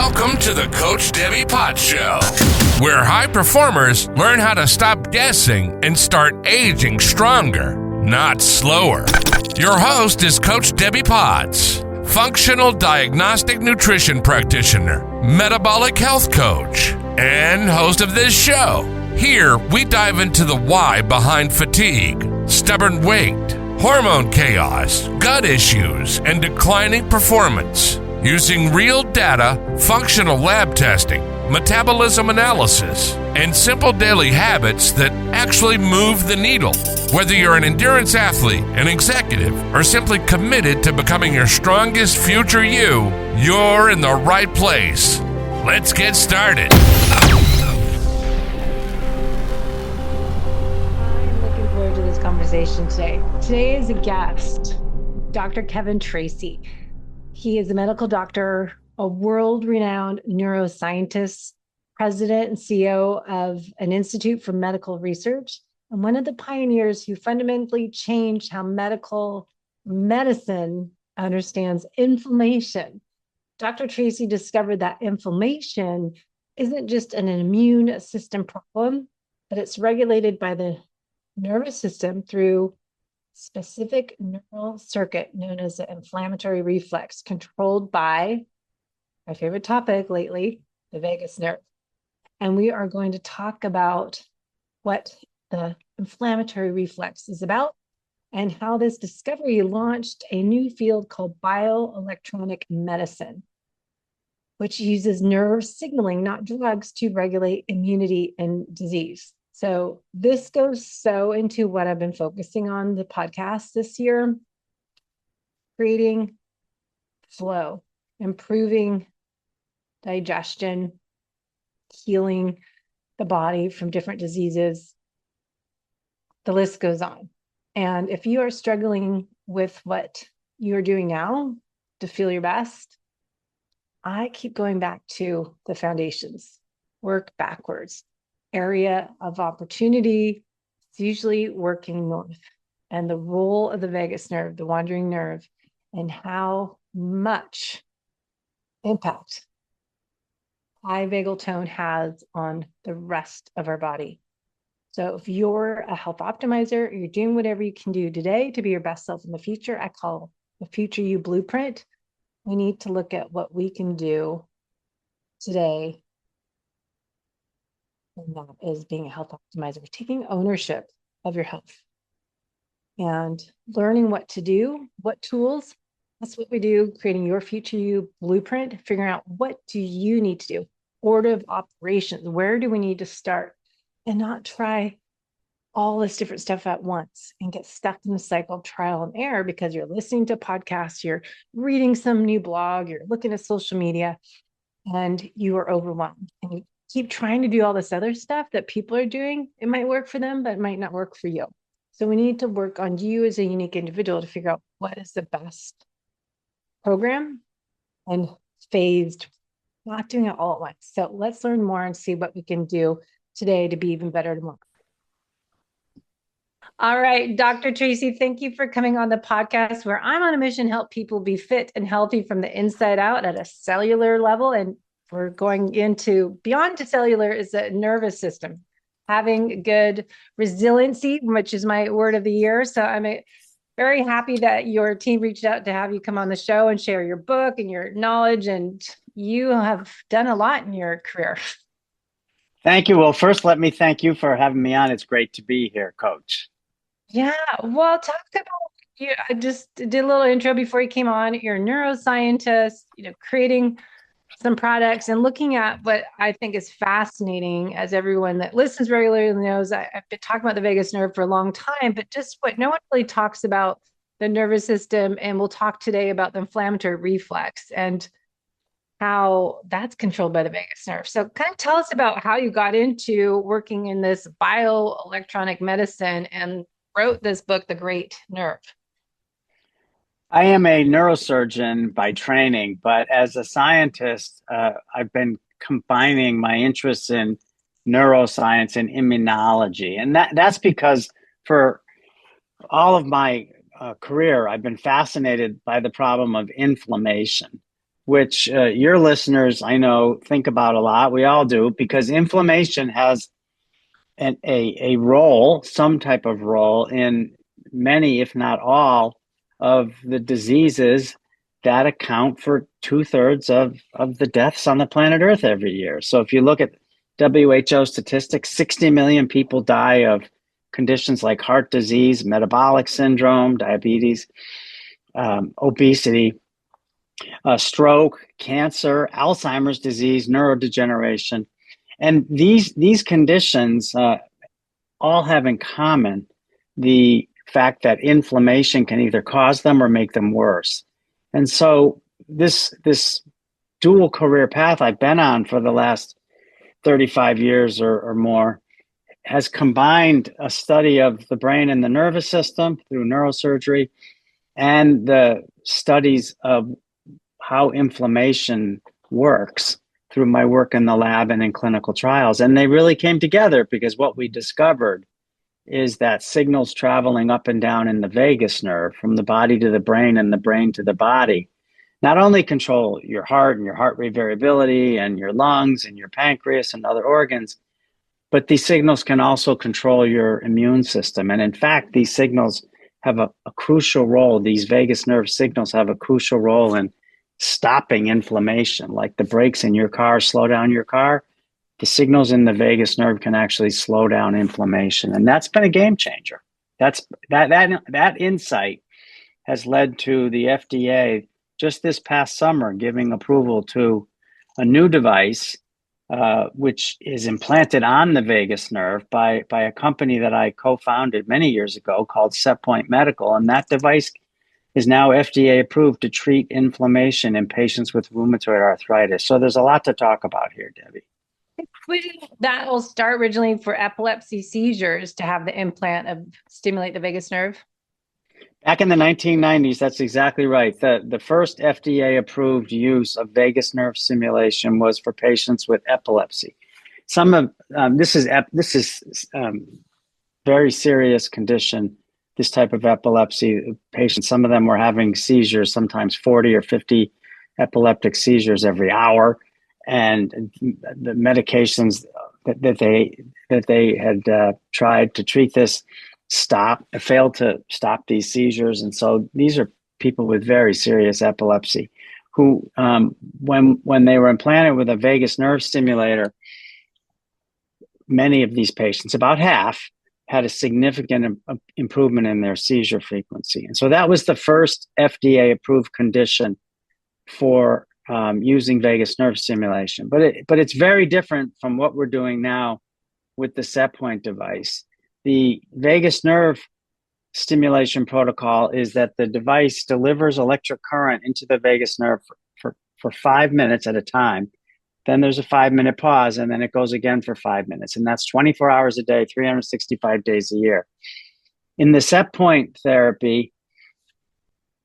Welcome to the Coach Debbie Potts Show, where high performers learn how to stop guessing and start aging stronger, not slower. Your host is Coach Debbie Potts, functional diagnostic nutrition practitioner, metabolic health coach, and host of this show. Here, we dive into the why behind fatigue, stubborn weight, hormone chaos, gut issues, and declining performance. Using real data, functional lab testing, metabolism analysis, and simple daily habits that actually move the needle. Whether you're an endurance athlete, an executive, or simply committed to becoming your strongest future you, you're in the right place. Let's get started. I'm looking forward to this conversation today. Today is a guest, Dr. Kevin Tracey. He is a medical doctor, a world-renowned neuroscientist, president and CEO of an Institute for Medical Research, and one of the pioneers who fundamentally changed how medical medicine understands inflammation. Dr. Tracey discovered that inflammation isn't just an immune system problem, but it's regulated by the nervous system through specific neural circuit known as the inflammatory reflex, controlled by my favorite topic lately, the vagus nerve. And we are going to talk about what the inflammatory reflex is about and how this discovery launched a new field called bioelectronic medicine, which uses nerve signaling, not drugs, to regulate immunity and disease. So this goes so into what I've been focusing on the podcast this year, creating flow, improving digestion, healing the body from different diseases. The list goes on. And if you are struggling with what you're doing now to feel your best, I keep going back to the foundations, work backwards. Area of opportunity is usually working north, and the role of the vagus nerve, the wandering nerve, and how much impact high vagal tone has on the rest of our body. So if you're a health optimizer, you're doing whatever you can do today to be your best self in the future, I call the future you blueprint. We need to look at what we can do today. And that is being a health optimizer, taking ownership of your health and learning what to do, what tools. That's what we do, creating your future you blueprint, figuring out what do you need to do, order of operations, where do we need to start, and not try all this different stuff at once and get stuck in the cycle of trial and error because you're listening to podcasts, you're reading some new blog, you're looking at social media, and you are overwhelmed. And you keep trying to do all this other stuff that people are doing. It might work for them, but it might not work for you. So we need to work on you as a unique individual to figure out what is the best program and phased, not doing it all at once. So let's learn more and see what we can do today to be even better tomorrow. All right, Dr. Tracey, thank you for coming on the podcast where I'm on a mission to help people be fit and healthy from the inside out at a cellular level. And we're going into beyond the cellular is the nervous system, having good resiliency, which is my word of the year. So I'm very happy that your team reached out to have you come on the show and share your book and your knowledge. And you have done a lot in your career. Thank you. Well, first, let me thank you for having me on. It's great to be here, Coach. Yeah. Well, talk about you. I just did a little intro before you came on. You're a neuroscientist, creating some products and looking at what I think is fascinating, as everyone that listens regularly knows. I've been talking about the vagus nerve for a long time, but just what no one really talks about the nervous system. And we'll talk today about the inflammatory reflex and how that's controlled by the vagus nerve. So kind of tell us about how you got into working in this bioelectronic medicine and wrote this book, The Great Nerve. I am a neurosurgeon by training, but as a scientist, I've been combining my interests in neuroscience and immunology. And that's because for all of my career, I've been fascinated by the problem of inflammation. which your listeners, I know, think about a lot. We all do, because inflammation has a role, some type of role in many, if not all, of the diseases that account for 2/3 of the deaths on the planet Earth every year. So if you look at WHO statistics, 60 million people die of conditions like heart disease, metabolic syndrome, diabetes, obesity, stroke, cancer, Alzheimer's disease, neurodegeneration. And these conditions all have in common the fact that inflammation can either cause them or make them worse. And so this dual career path I've been on for the last 35 years or more has combined a study of the brain and the nervous system through neurosurgery and the studies of how inflammation works through my work in the lab and in clinical trials. And they really came together because what we discovered is that signals traveling up and down in the vagus nerve from the body to the brain and the brain to the body not only control your heart and your heart rate variability and your lungs and your pancreas and other organs, but these signals can also control your immune system. And in fact, these signals have a crucial role. These vagus nerve signals have a crucial role in stopping inflammation. Like the brakes in your car slow down your car, the signals in the vagus nerve can actually slow down inflammation. And that's been a game changer. That insight has led to the FDA just this past summer giving approval to a new device, which is implanted on the vagus nerve by a company that I co-founded many years ago called SetPoint Medical. And that device is now FDA approved to treat inflammation in patients with rheumatoid arthritis. So there's a lot to talk about here, Debbie. That will start originally for epilepsy seizures to have the implant of stimulate the vagus nerve. Back in the 1990s, that's exactly right. The first FDA-approved use of vagus nerve stimulation was for patients with epilepsy. Some of this is very serious condition. This type of epilepsy patients, some of them were having seizures, sometimes 40 or 50 epileptic seizures every hour, and the medications that they had tried to treat this failed to stop these seizures. And so these are people with very serious epilepsy who, when they were implanted with a vagus nerve stimulator, many of these patients, about half, had a significant improvement in their seizure frequency. And so that was the first FDA-approved condition for using vagus nerve stimulation. But it's very different from what we're doing now with the SetPoint device. The vagus nerve stimulation protocol is that the device delivers electric current into the vagus nerve for 5 minutes at a time. Then there's a 5-minute pause, and then it goes again for 5 minutes. And that's 24 hours a day, 365 days a year. In the SetPoint therapy,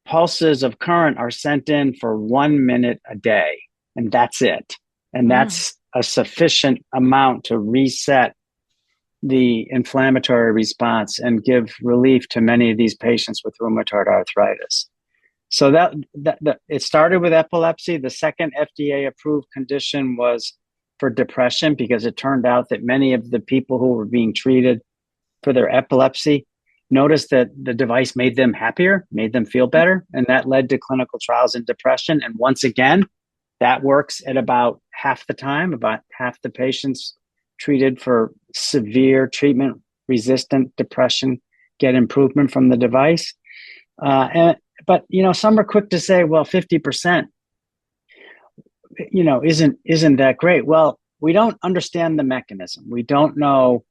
pulses of current are sent in for 1 minute a day, and that's it. And that's a sufficient amount to reset the inflammatory response and give relief to many of these patients with rheumatoid arthritis. So that it started with epilepsy. The second FDA-approved condition was for depression, because it turned out that many of the people who were being treated for their epilepsy noticed that the device made them happier, made them feel better, and that led to clinical trials in depression. And once again, that works at about half the time. About half the patients treated for severe treatment-resistant depression get improvement from the device. But some are quick to say, well, 50%, isn't that great? Well, we don't understand the mechanism. We don't know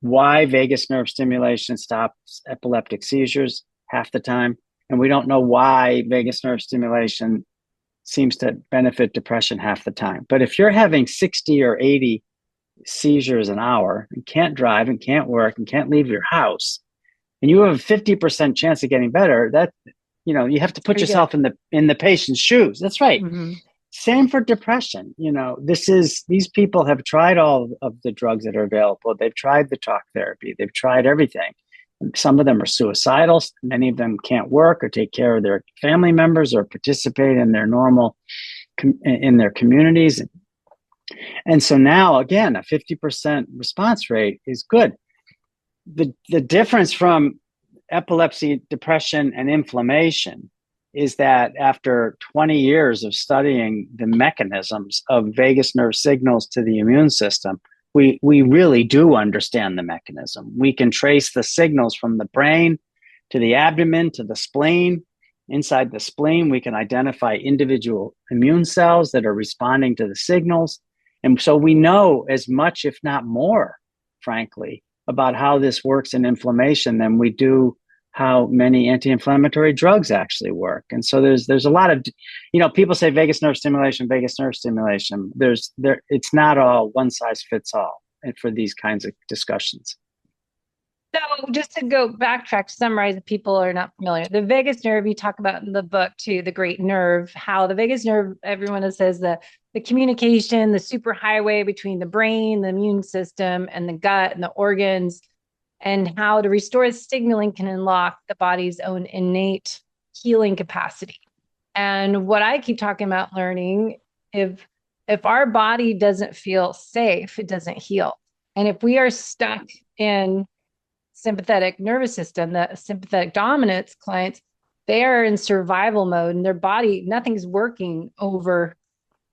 why vagus nerve stimulation stops epileptic seizures half the time, and we don't know why vagus nerve stimulation seems to benefit depression half the time. But if you're having 60 or 80 seizures an hour and can't drive and can't work and can't leave your house, and you have a 50% chance of getting better, that you have to put yourself in the patient's shoes. That's right. Mm-hmm. Same for depression. These people have tried all of the drugs that are available. They've tried the talk therapy. They've tried everything. Some of them are suicidal. Many of them can't work or take care of their family members or participate in their in their communities. And so now, again, a 50% response rate is good. The difference from epilepsy, depression, and inflammation is that after 20 years of studying the mechanisms of vagus nerve signals to the immune system, we really do understand the mechanism. We can trace the signals from the brain to the abdomen to the spleen. Inside the spleen, we can identify individual immune cells that are responding to the signals. And so we know as much, if not more, frankly, about how this works in inflammation than we do how many anti-inflammatory drugs actually work. And so there's a lot of, people say vagus nerve stimulation. It's not all one size fits all for these kinds of discussions. So just to go backtrack, to summarize, if people are not familiar, the vagus nerve, you talk about in the book too, the great nerve, how the vagus nerve, everyone says the communication, the superhighway between the brain, the immune system, and the gut and the organs, and how to restore signaling can unlock the body's own innate healing capacity. And what I keep talking about learning, if our body doesn't feel safe, it doesn't heal. And if we are stuck in sympathetic nervous system, the sympathetic dominance clients, they are in survival mode and their body, nothing's working over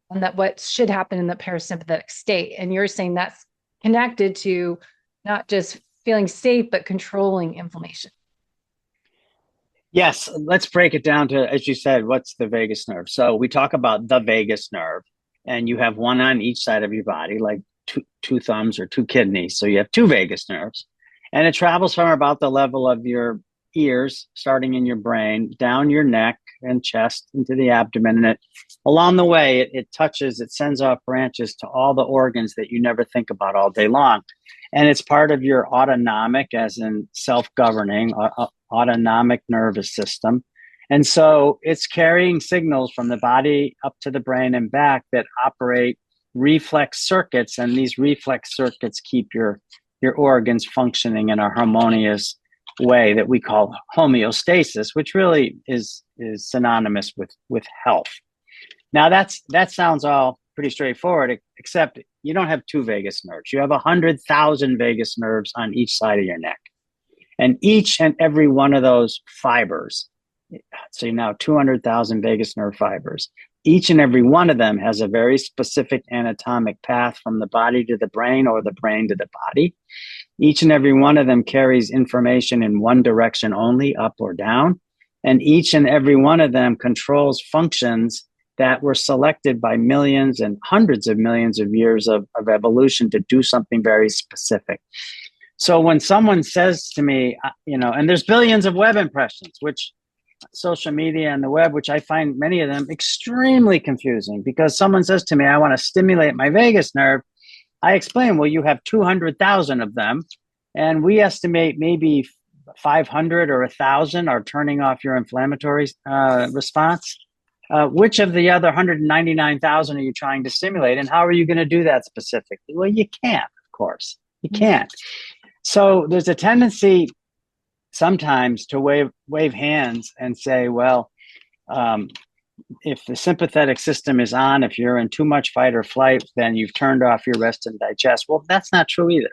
on that, what should happen in the parasympathetic state. And you're saying that's connected to not just feeling safe, but controlling inflammation. Yes, let's break it down to, as you said, what's the vagus nerve? So we talk about the vagus nerve, and you have one on each side of your body, like two thumbs or two kidneys. So you have two vagus nerves. And it travels from about the level of your ears, starting in your brain, down your neck and chest into the abdomen. And along the way, it sends off branches to all the organs that you never think about all day long. And it's part of your autonomic, as in self-governing, autonomic nervous system. And so it's carrying signals from the body up to the brain and back that operate reflex circuits. And these reflex circuits keep your organs functioning in a harmonious way that we call homeostasis, which really is synonymous with health. Now that sounds all pretty straightforward, except you don't have two vagus nerves. You have 100,000 vagus nerves on each side of your neck. And each and every one of those fibers, so you now 200,000 vagus nerve fibers, each and every one of them has a very specific anatomic path from the body to the brain or the brain to the body. Each and every one of them carries information in one direction only, up or down. And each and every one of them controls functions that were selected by millions and hundreds of millions of years of evolution to do something very specific. So when someone says to me, and there's billions of web impressions, which social media and the web, which I find many of them extremely confusing, because someone says to me, I want to stimulate my vagus nerve. I explain, well, you have 200,000 of them, and we estimate maybe 500 or 1,000 are turning off your inflammatory response. Which of the other 199,000 are you trying to stimulate, and how are you going to do that specifically? Well, you can't, of course. You can't. So there's a tendency sometimes to wave hands and say, well, if the sympathetic system is on, if you're in too much fight or flight, then you've turned off your rest and digest. Well, that's not true either.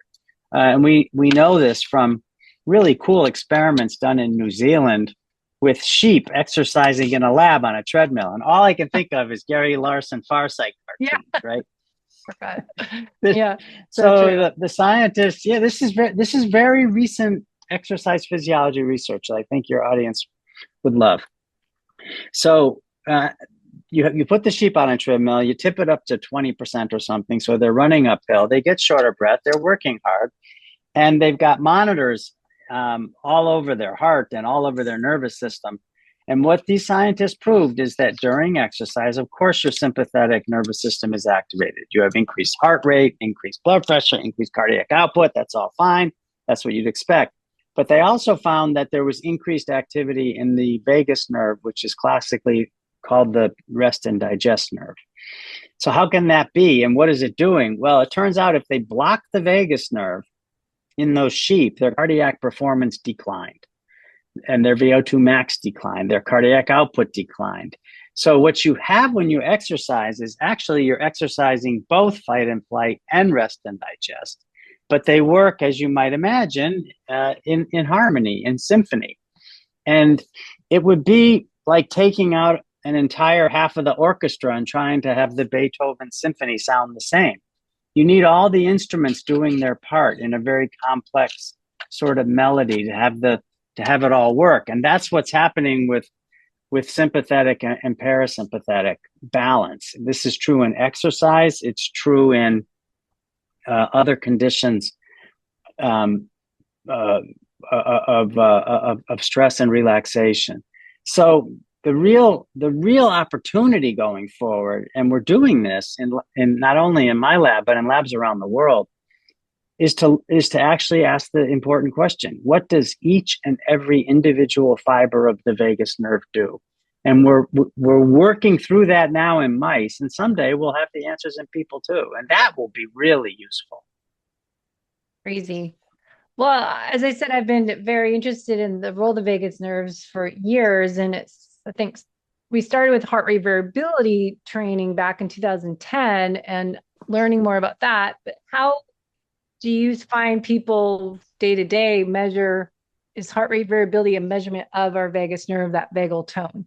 And we know this from really cool experiments done in New Zealand with sheep exercising in a lab on a treadmill. And all I can think of is Gary Larson Far Side cartoons, right? Yeah. So the scientists, this is very recent exercise physiology research that I think your audience would love. So you put the sheep on a treadmill, you tip it up to 20% or something. So they're running uphill, they get short of breath, they're working hard, and they've got monitors all over their heart and all over their nervous system. And what these scientists proved is that during exercise, of course, your sympathetic nervous system is activated. You have increased heart rate, increased blood pressure, increased cardiac output. That's all fine. That's what you'd expect. But they also found that there was increased activity in the vagus nerve, which is classically called the rest and digest nerve. So how can that be? And what is it doing? Well, it turns out if they block the vagus nerve, in those sheep, their cardiac performance declined and their VO2 max declined, their cardiac output declined. So what you have when you exercise is actually you're exercising both fight and flight and rest and digest, but they work, as you might imagine, in harmony, in symphony. And it would be like taking out an entire half of the orchestra and trying to have the Beethoven symphony sound the same. You need all the instruments doing their part in a very complex sort of melody to have it all work. And that's what's happening with sympathetic and parasympathetic balance. This is true in exercise. It's true in other conditions of stress and relaxation. So the real opportunity going forward, and we're doing this in not only in my lab but in labs around the world, is to actually ask the important question: what does each and every individual fiber of the vagus nerve do? And we're working through that now in mice, and someday we'll have the answers in people too, and that will be really useful. Crazy. Well, as I said, I've been very interested in the role of the vagus nerves for years, and I think we started with heart rate variability training back in 2010 and learning more about that. But how do you find people day to day measure, is heart rate variability a measurement of our vagus nerve, that vagal tone?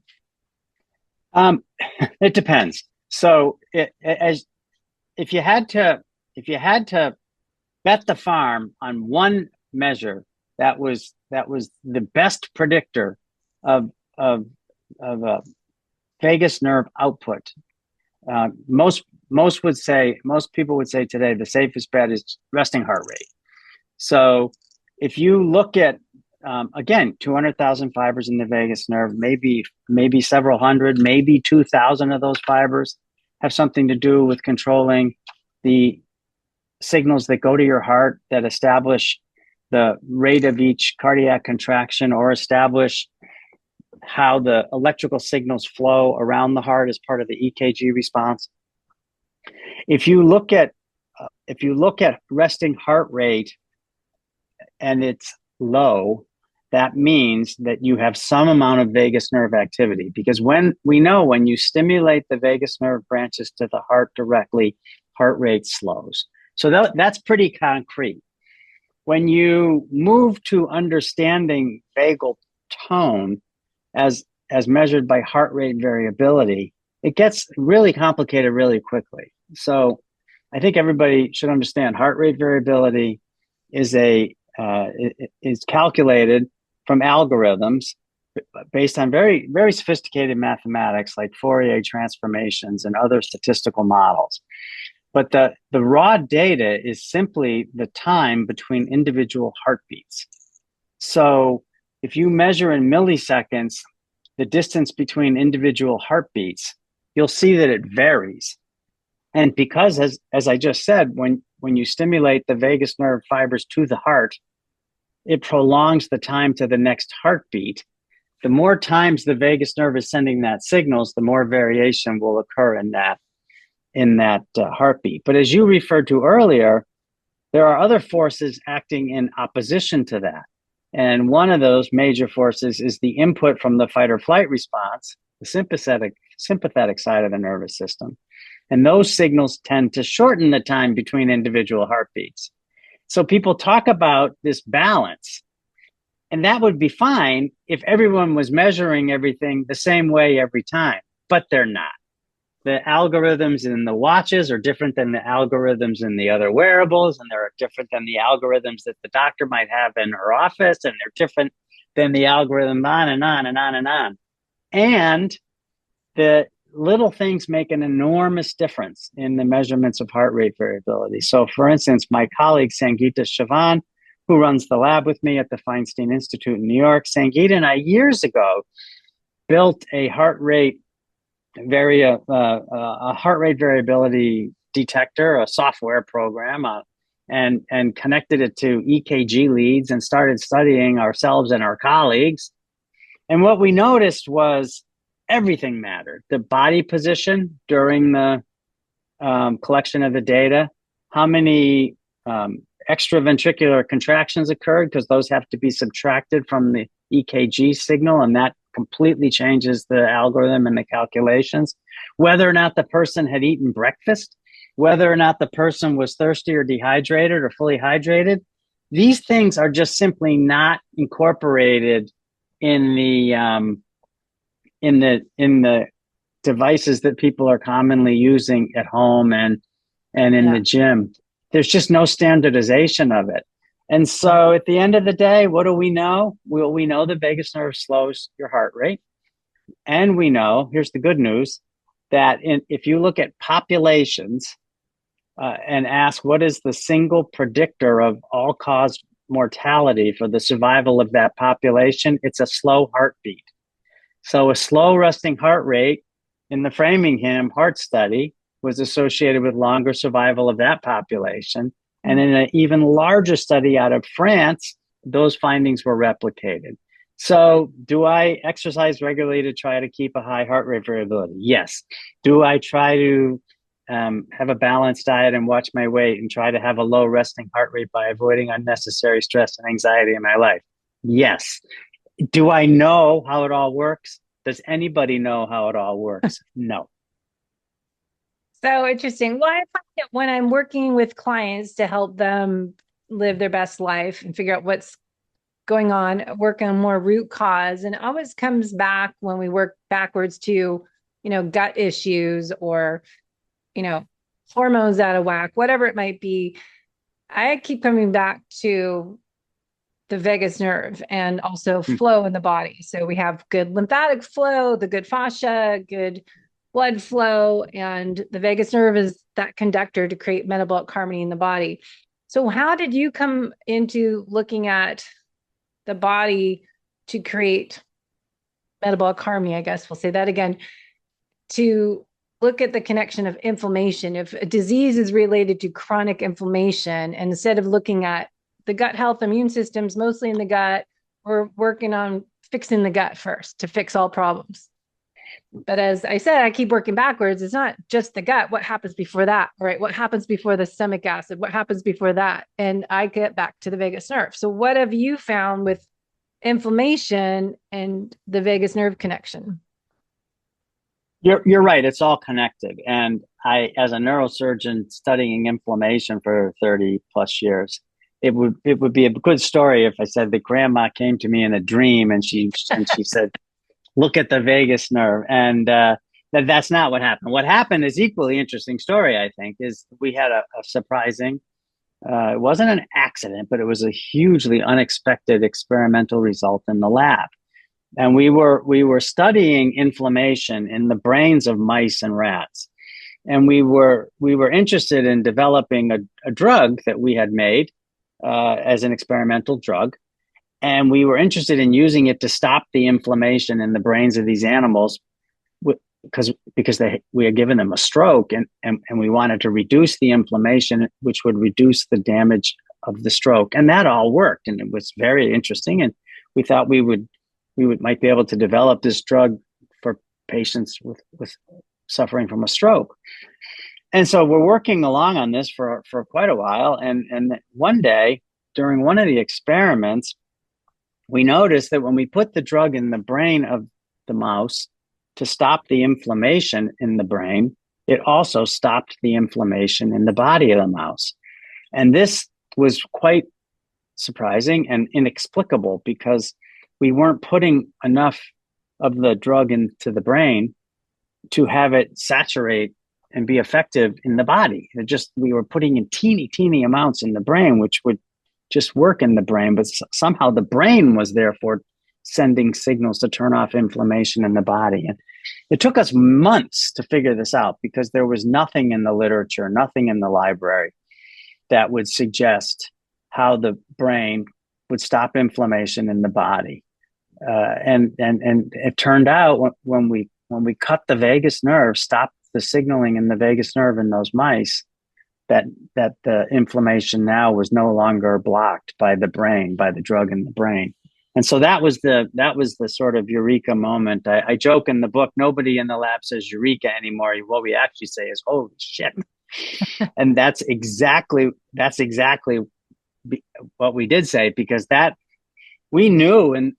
It depends. So if you had to bet the farm on one measure that was the best predictor of vagus nerve output, most people would say today the safest bet is resting heart rate. So if you look at again, 200,000 fibers in the vagus nerve, maybe several hundred, maybe 2,000 of those fibers have something to do with controlling the signals that go to your heart that establish the rate of each cardiac contraction or establish how the electrical signals flow around the heart as part of the EKG response. If you look at resting heart rate and it's low, that means that you have some amount of vagus nerve activity, because when you stimulate the vagus nerve branches to the heart directly, heart rate slows. So that's pretty concrete. When you move to understanding vagal tone as measured by heart rate variability, it gets really complicated really quickly. So I think everybody should understand heart rate variability is calculated from algorithms based on very, very sophisticated mathematics like Fourier transformations and other statistical models. But the raw data is simply the time between individual heartbeats. So if you measure in milliseconds the distance between individual heartbeats, you'll see that it varies. And because, as I just said, when you stimulate the vagus nerve fibers to the heart, it prolongs the time to the next heartbeat. The more times the vagus nerve is sending that signals, the more variation will occur in that heartbeat. But as you referred to earlier, there are other forces acting in opposition to that. And one of those major forces is the input from the fight or flight response, the sympathetic side of the nervous system. And those signals tend to shorten the time between individual heartbeats. So people talk about this balance, and that would be fine if everyone was measuring everything the same way every time, but they're not. The algorithms in the watches are different than the algorithms in the other wearables, and they're different than the algorithms that the doctor might have in her office, and they're different than the algorithm on and on and on and on. And the little things make an enormous difference in the measurements of heart rate variability. So for instance, my colleague Sangeeta Sivan, who runs the lab with me at the Feinstein Institute in New York, Sangeeta and I years ago built a heart rate variability detector, a software program, and connected it to EKG leads and started studying ourselves and our colleagues. And what we noticed was everything mattered. The body position during the collection of the data, how many extraventricular contractions occurred, because those have to be subtracted from the EKG signal, and that completely changes the algorithm and the calculations. Whether or not the person had eaten breakfast, whether or not the person was thirsty or dehydrated or fully hydrated, these things are just simply not incorporated in the devices that people are commonly using at home and in the gym. There's just no standardization of it. And so at the end of the day, what do we know? Well, we know the vagus nerve slows your heart rate. And we know, here's the good news, that if you look at populations and ask what is the single predictor of all-cause mortality for the survival of that population, it's a slow heartbeat. So a slow resting heart rate in the Framingham heart study was associated with longer survival of that population. And in an even larger study out of France, those findings were replicated. So do I exercise regularly to try to keep a high heart rate variability? Yes. Do I try to have a balanced diet and watch my weight and try to have a low resting heart rate by avoiding unnecessary stress and anxiety in my life? Yes. Do I know how it all works? Does anybody know how it all works? No. So interesting. Well, I find that when I'm working with clients to help them live their best life and figure out what's going on, work on more root cause, and it always comes back when we work backwards to, gut issues or, hormones out of whack, whatever it might be. I keep coming back to the vagus nerve and also flow in the body. So we have good lymphatic flow, the good fascia, good blood flow, and the vagus nerve is that conductor to create metabolic harmony in the body. So how did you come into looking at the body to create metabolic harmony? I guess we'll say that again, to look at the connection of inflammation. If a disease is related to chronic inflammation, and instead of looking at the gut health, immune systems, mostly in the gut, we're working on fixing the gut first to fix all problems. But as I said, I keep working backwards. It's not just the gut. What happens before that? All right. What happens before the stomach acid? What happens before that? And I get back to the vagus nerve. So what have you found with inflammation and the vagus nerve connection? You're right. It's all connected. And I, as a neurosurgeon studying inflammation for 30 plus years, it would be a good story if I said that grandma came to me in a dream and she said, look at the vagus nerve. And that's not what happened. What happened is equally interesting story, I think, is we had a surprising, it wasn't an accident, but it was a hugely unexpected experimental result in the lab. And we were studying inflammation in the brains of mice and rats. And we were interested in developing a drug that we had made as an experimental drug. And we were interested in using it to stop the inflammation in the brains of these animals because we had given them a stroke, and we wanted to reduce the inflammation, which would reduce the damage of the stroke. And that all worked, and it was very interesting. And we thought we might be able to develop this drug for patients with suffering from a stroke. And so we're working along on this for quite a while. And one day during one of the experiments, we noticed that when we put the drug in the brain of the mouse to stop the inflammation in the brain, it also stopped the inflammation in the body of the mouse. And this was quite surprising and inexplicable because we weren't putting enough of the drug into the brain to have it saturate and be effective in the body. We were putting in teeny amounts in the brain, which would just work in the brain, but somehow the brain was therefore sending signals to turn off inflammation in the body. And it took us months to figure this out because there was nothing in the literature, nothing in the library that would suggest how the brain would stop inflammation in the body. And it turned out when we cut the vagus nerve, stopped the signaling in the vagus nerve in those mice, that the inflammation now was no longer blocked by the brain, by the drug in the brain. And so that was the sort of eureka moment. I joke in the book, nobody in the lab says eureka anymore. What we actually say is, holy shit. And that's exactly what we did say, because that we knew, and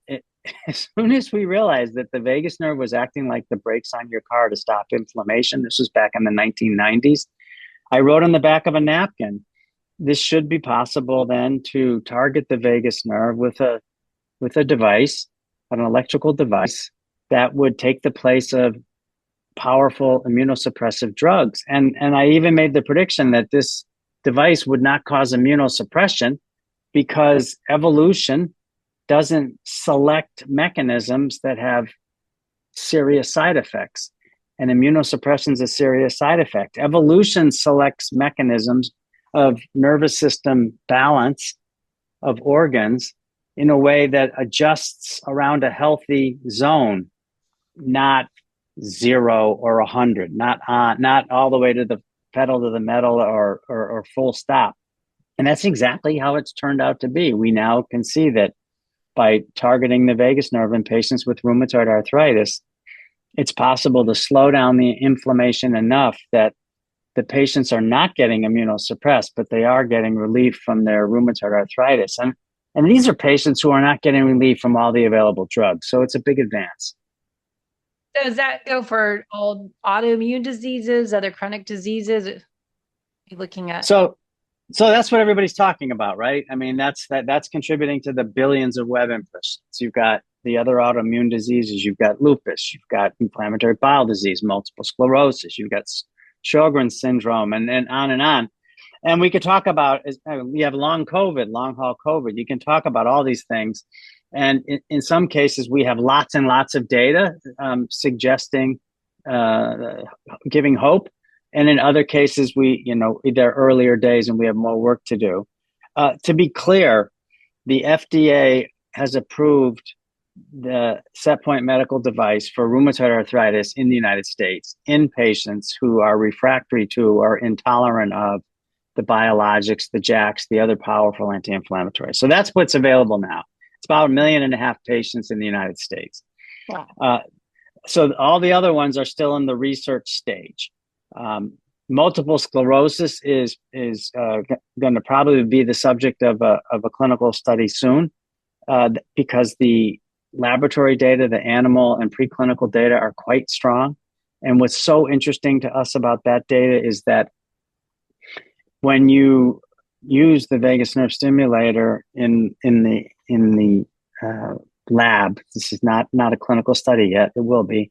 as soon as we realized that the vagus nerve was acting like the brakes on your car to stop inflammation, this was back in the 1990s, I wrote on the back of a napkin, this should be possible then to target the vagus nerve with a device, an electrical device that would take the place of powerful immunosuppressive drugs. And I even made the prediction that this device would not cause immunosuppression because evolution doesn't select mechanisms that have serious side effects. And immunosuppression is a serious side effect. Evolution selects mechanisms of nervous system balance of organs in a way that adjusts around a healthy zone, not 0 or 100, not all the way to the pedal to the metal or full stop. And that's exactly how it's turned out to be. We now can see that by targeting the vagus nerve in patients with rheumatoid arthritis, it's possible to slow down the inflammation enough that the patients are not getting immunosuppressed, but they are getting relief from their rheumatoid arthritis. And these are patients who are not getting relief from all the available drugs. So it's a big advance. Does that go for all autoimmune diseases, other chronic diseases? Are you looking at? So that's what everybody's talking about, right? I mean, that's contributing to the billions of web impressions. You've got the other autoimmune diseases. You've got lupus. You've got inflammatory bowel disease, multiple sclerosis. You've got Sjogren's syndrome, and on and on. And we could talk about, you have long haul COVID. You can talk about all these things. And in some cases, we have lots and lots of data suggesting, giving hope. And in other cases, they're earlier days and we have more work to do. To be clear, the FDA has approved the SetPoint medical device for rheumatoid arthritis in the United States in patients who are refractory to or intolerant of the biologics, the JAKs, the other powerful anti-inflammatories. So that's what's available now. It's about 1.5 million patients in the United States. Wow. So all the other ones are still in the research stage. Multiple sclerosis is going to probably be the subject of a clinical study soon, because the laboratory data, the animal and preclinical data are quite strong. And what's so interesting to us about that data is that when you use the vagus nerve stimulator in the lab, this is not a clinical study yet, it will be,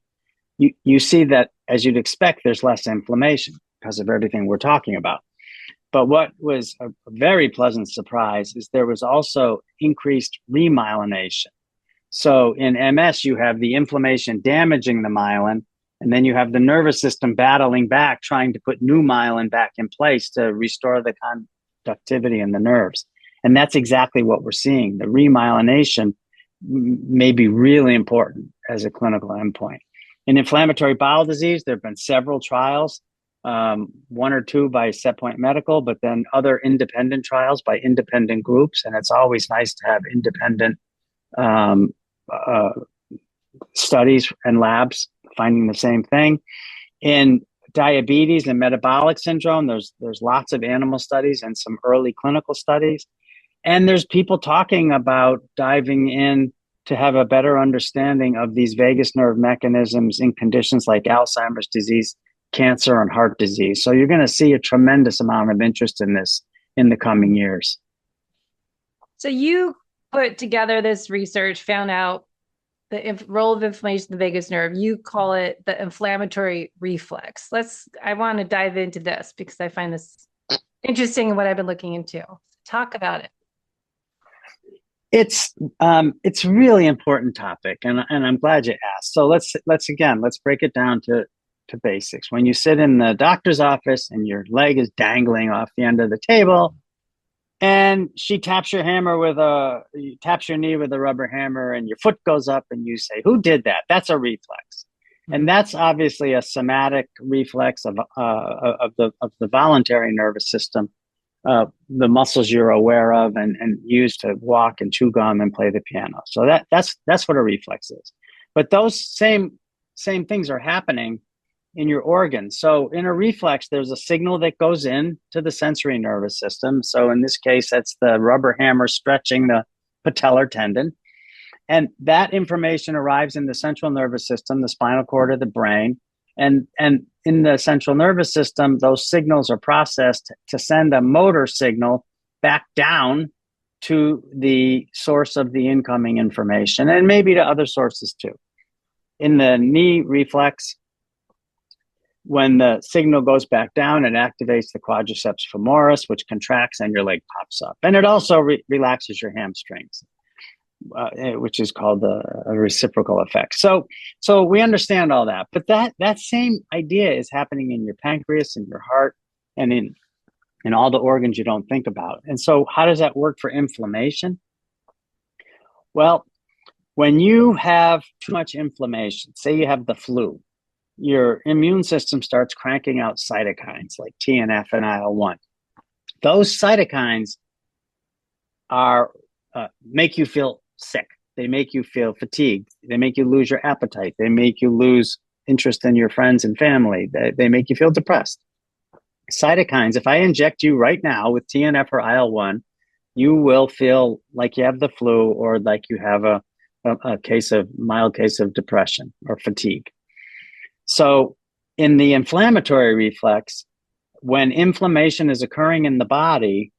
you see that, as you'd expect, there's less inflammation because of everything we're talking about. But what was a very pleasant surprise is there was also increased remyelination. So in MS, you have the inflammation damaging the myelin, and then you have the nervous system battling back, trying to put new myelin back in place to restore the conductivity in the nerves. And that's exactly what we're seeing. The remyelination may be really important as a clinical endpoint. In inflammatory bowel disease, there have been several trials, 1 or 2 by SetPoint Medical, but then other independent trials by independent groups. And it's always nice to have independent studies and labs finding the same thing. In diabetes and metabolic syndrome, there's lots of animal studies and some early clinical studies. And there's people talking about diving in to have a better understanding of these vagus nerve mechanisms in conditions like Alzheimer's disease, cancer, and heart disease. So you're going to see a tremendous amount of interest in this in the coming years. So you put together this research, found out the role of inflammation in the vagus nerve. You call it the inflammatory reflex. I want to dive into this because I find this interesting in what I've been looking into. Talk about it. It's a really important topic, and I'm glad you asked. So let's break it down to basics. When you sit in the doctor's office and your leg is dangling off the end of the table, and she taps your knee with a rubber hammer, and your foot goes up, and you say, "Who did that?" That's a reflex, and that's obviously a somatic reflex of the voluntary nervous system. The muscles you're aware of and use to walk and chew gum and play the piano. So that's what a reflex is. But those same things are happening in your organs. So in a reflex, there's a signal that goes in to the sensory nervous system. So in this case, that's the rubber hammer stretching the patellar tendon. And that information arrives in the central nervous system, the spinal cord of the brain. And in the central nervous system, those signals are processed to send a motor signal back down to the source of the incoming information, and maybe to other sources too. In the knee reflex, when the signal goes back down, it activates the quadriceps femoris, which contracts and your leg pops up. And it also relaxes your hamstrings, which is called a reciprocal effect. So we understand all that. But that same idea is happening in your pancreas, in your heart, and in all the organs you don't think about. And so how does that work for inflammation? Well, when you have too much inflammation, say you have the flu, your immune system starts cranking out cytokines like TNF and IL-1. Those cytokines make you feel sick. They make you feel fatigued. They make you lose your appetite. They make you lose interest in your friends and family. They make you feel depressed. Cytokines, if I inject you right now with TNF or IL-1, you will feel like you have the flu or like you have a mild case of depression or fatigue. So in the inflammatory reflex, when inflammation is occurring in the body,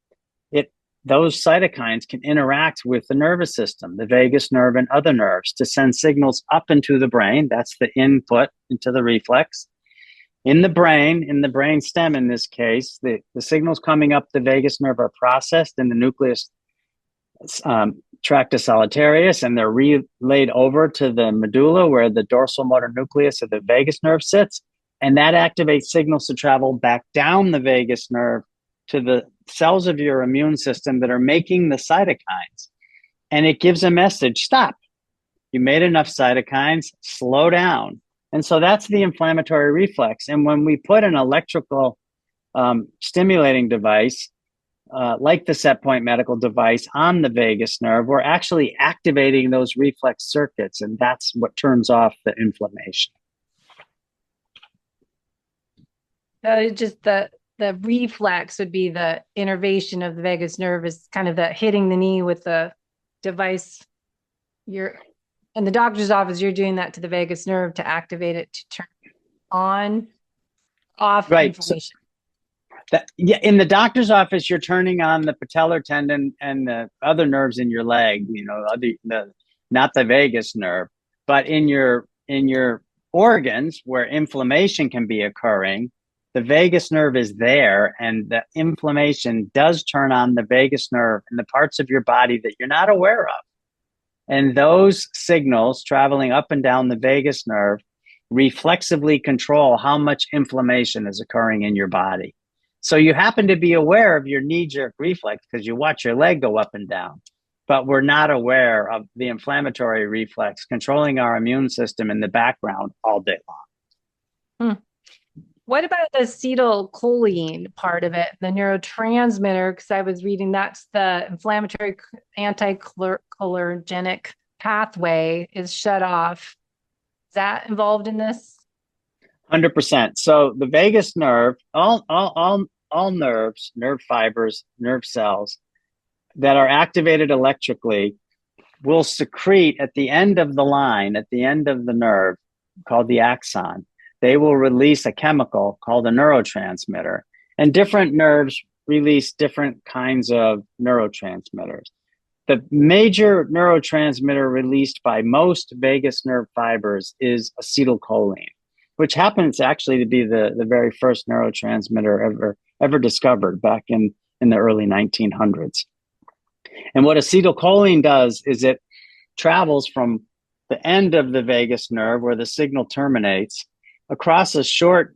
those cytokines can interact with the nervous system, the vagus nerve and other nerves, to send signals up into the brain. That's the input into the reflex. In the brain stem in this case, the signals coming up the vagus nerve are processed in the nucleus tractus solitarius, and they're relayed over to the medulla where the dorsal motor nucleus of the vagus nerve sits. And that activates signals to travel back down the vagus nerve to the cells of your immune system that are making the cytokines. And it gives a message, stop. You made enough cytokines, slow down. And so that's the inflammatory reflex. And when we put an electrical stimulating device, like the set point medical device on the vagus nerve, we're actually activating those reflex circuits. And that's what turns off the inflammation. Just the reflex would be the innervation of the vagus nerve, is kind of the hitting the knee with the device. You're in the doctor's office, you're doing that to the vagus nerve to activate it, to turn on, off inflammation. In the doctor's office, you're turning on the patellar tendon and the other nerves in your leg, not the vagus nerve, but in your organs where inflammation can be occurring, the vagus nerve is there, and the inflammation does turn on the vagus nerve in the parts of your body that you're not aware of. And those signals traveling up and down the vagus nerve reflexively control how much inflammation is occurring in your body. So you happen to be aware of your knee-jerk reflex because you watch your leg go up and down, but we're not aware of the inflammatory reflex controlling our immune system in the background all day long. What about the acetylcholine part of it, the neurotransmitter? Because I was reading that's the inflammatory anticholinergic pathway is shut off. Is that involved in this? 100%. So the vagus nerve, all nerves, nerve fibers, nerve cells that are activated electrically will secrete at the end of the line, at the end of the nerve, called the axon. They will release a chemical called a neurotransmitter. And different nerves release different kinds of neurotransmitters. The major neurotransmitter released by most vagus nerve fibers is acetylcholine, which happens actually to be the very first neurotransmitter ever discovered back in the early 1900s. And what acetylcholine does is it travels from the end of the vagus nerve where the signal terminates across a short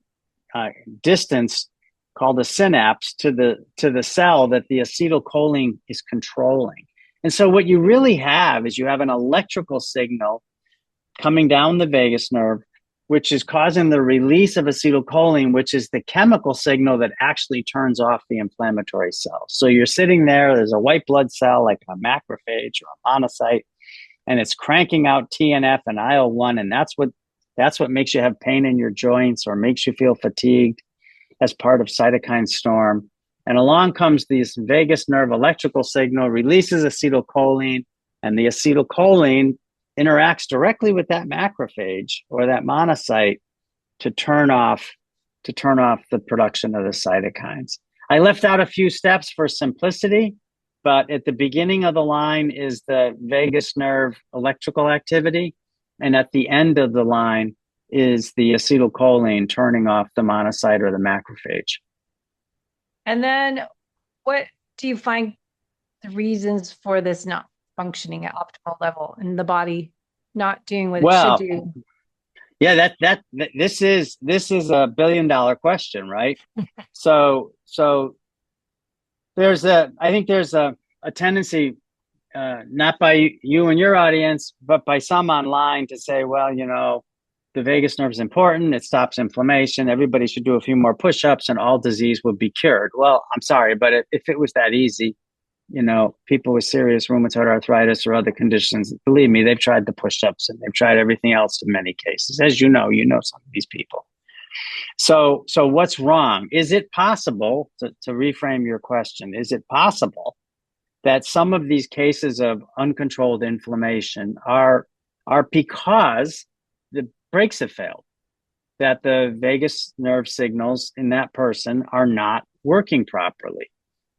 distance called a synapse to the cell that the acetylcholine is controlling. And so what you really have is you have an electrical signal coming down the vagus nerve, which is causing the release of acetylcholine, which is the chemical signal that actually turns off the inflammatory cells. So you're sitting there's a white blood cell like a macrophage or a monocyte, and it's cranking out TNF and IL-1, and that's That's what makes you have pain in your joints or makes you feel fatigued as part of cytokine storm. And along comes this vagus nerve electrical signal, releases acetylcholine, and the acetylcholine interacts directly with that macrophage or that monocyte to turn off the production of the cytokines. I left out a few steps for simplicity, but at the beginning of the line is the vagus nerve electrical activity, and at the end of the line is the acetylcholine turning off the monocyte or the macrophage. And then what do you find the reasons for this not functioning at optimal level and the body not doing what it should do? Yeah, this is a $1 billion question, right? so I think there's a tendency, not by you and your audience, but by some online to say, well, the vagus nerve is important. It stops inflammation. Everybody should do a few more push-ups and all disease would be cured. Well, I'm sorry, but if it was that easy, people with serious rheumatoid arthritis or other conditions, believe me, they've tried the push-ups and they've tried everything else in many cases. As you know some of these people. So what's wrong? Is it possible, to reframe your question, is it possible that some of these cases of uncontrolled inflammation are because the brakes have failed, that the vagus nerve signals in that person are not working properly?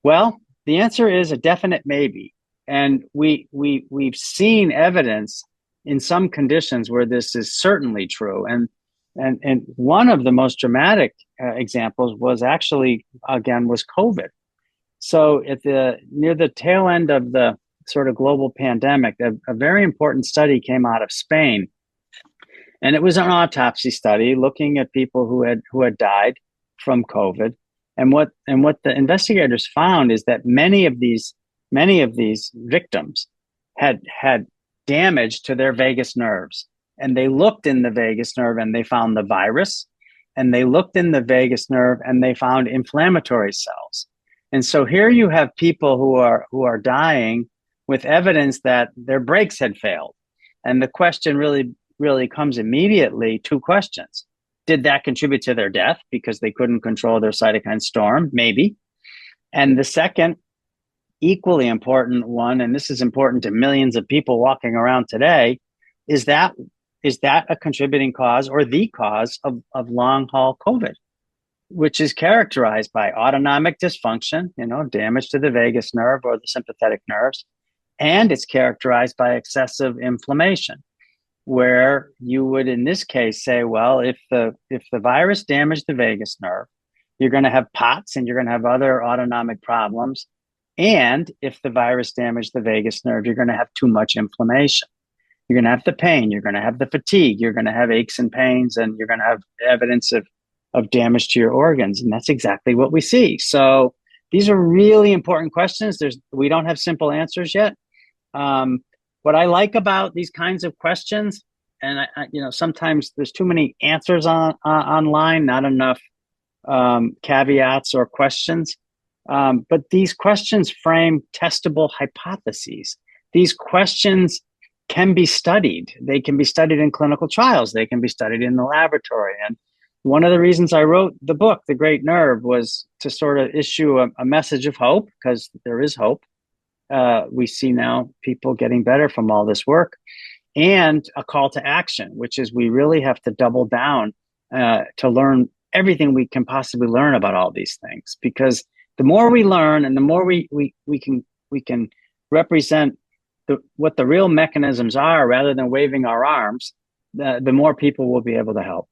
Well, the answer is a definite maybe. And we've seen evidence in some conditions where this is certainly true. And one of the most dramatic examples was actually, again, was COVID. So near the tail end of the sort of global pandemic, a very important study came out of Spain. And it was an autopsy study looking at people who had died from COVID. And what the investigators found is that many of these victims had damage to their vagus nerves. And they looked in the vagus nerve and they found the virus. And they looked in the vagus nerve and they found inflammatory cells. And so here you have people who are dying with evidence that their brakes had failed. And the question really comes immediately, two questions. Did that contribute to their death because they couldn't control their cytokine storm? Maybe. And the second, equally important one, and this is important to millions of people walking around today, is that a contributing cause or the cause of long haul COVID, which is characterized by autonomic dysfunction, damage to the vagus nerve or the sympathetic nerves, and it's characterized by excessive inflammation, where you would, in this case, say, well, if the virus damaged the vagus nerve, you're going to have POTS and you're going to have other autonomic problems. And if the virus damaged the vagus nerve, you're going to have too much inflammation. You're going to have the pain, you're going to have the fatigue, you're going to have aches and pains, and you're going to have evidence of damage to your organs. And that's exactly what we see. So these are really important questions. We don't have simple answers yet. What I like about these kinds of questions, and I sometimes there's too many answers online, not enough caveats or questions. But these questions frame testable hypotheses. These questions can be studied. They can be studied in clinical trials. They can be studied in the laboratory. And one of the reasons I wrote the book, The Great Nerve, was to sort of issue a message of hope, because there is hope. We see now people getting better from all this work, and a call to action, which is we really have to double down to learn everything we can possibly learn about all these things, because the more we learn and the more we can represent what the real mechanisms are rather than waving our arms, the more people will be able to help.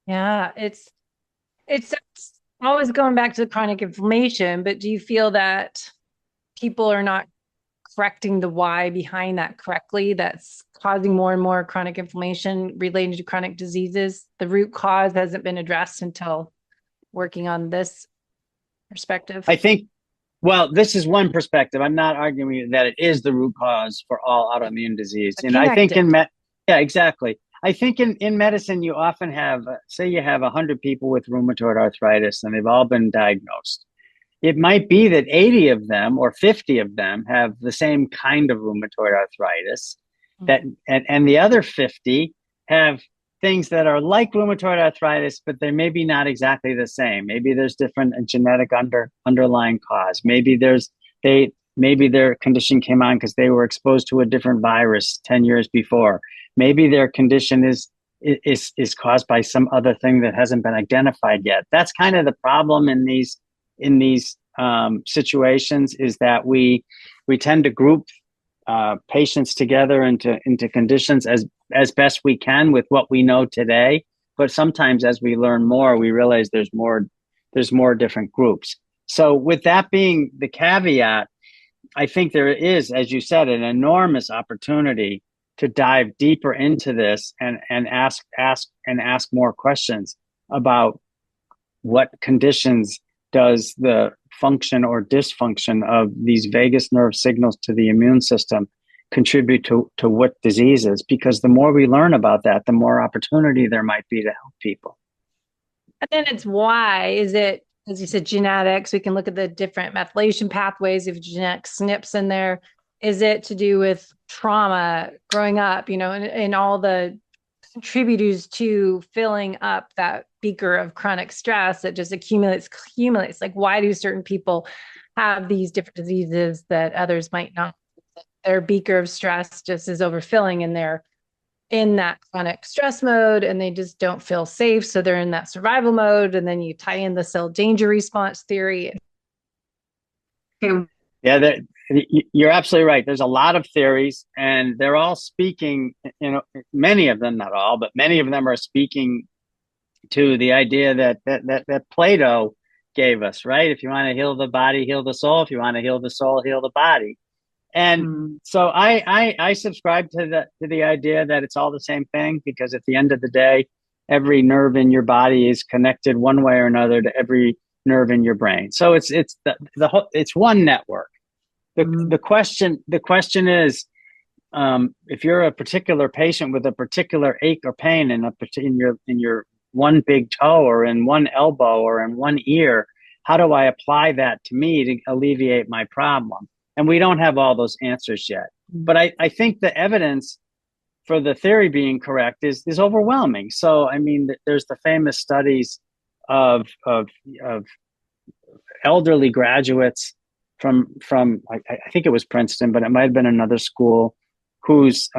Yeah, it's always going back to the chronic inflammation, but do you feel that people are not correcting the why behind that correctly, that's causing more and more chronic inflammation related to chronic diseases? The root cause hasn't been addressed until working on this perspective. I think, well, this is one perspective. I'm not arguing that it is the root cause for all autoimmune disease. And I think yeah, exactly. I think in medicine, you often have, say you have 100 people with rheumatoid arthritis and they've all been diagnosed. It might be that 80 of them or 50 of them have the same kind of rheumatoid arthritis, and the other 50 have things that are like rheumatoid arthritis, but they're maybe not exactly the same. Maybe there's different genetic underlying cause. Maybe their condition came on because they were exposed to a different virus 10 years before. Maybe their condition is caused by some other thing that hasn't been identified yet. That's kind of the problem in these situations, is that we tend to group patients together into conditions as best we can with what we know today. But sometimes as we learn more, we realize there's more different groups. So with that being the caveat, I think there is, as you said, an enormous opportunity to dive deeper into this and ask more questions about what conditions does the function or dysfunction of these vagus nerve signals to the immune system contribute to what diseases, because the more we learn about that, the more opportunity there might be to help people. And then it's why is it, as you said, genetics. We can look at the different methylation pathways if genetic SNPs in there. Is it to do with trauma growing up, and all the contributors to filling up that beaker of chronic stress that just accumulates? Like, why do certain people have these different diseases that others might not? Their beaker of stress just is overfilling, and they're in that chronic stress mode and they just don't feel safe. So they're in that survival mode. And then you tie in the cell danger response theory. Yeah, you're absolutely right. There's a lot of theories, and they're all speaking, many of them, not all, but many of them are speaking to the idea that Plato gave us, right? If you want to heal the body, heal the soul. If you want to heal the soul, heal the body. And so I subscribe to the idea that it's all the same thing, because at the end of the day, every nerve in your body is connected one way or another to every nerve in your brain. So it's one network. The question is, if you're a particular patient with a particular ache or pain in your one big toe or in one elbow or in one ear, how do I apply that to me to alleviate my problem? And we don't have all those answers yet. But I think the evidence for the theory being correct is overwhelming. So, I mean, there's the famous studies of elderly graduates from I think it was Princeton, but it might have been another school, whose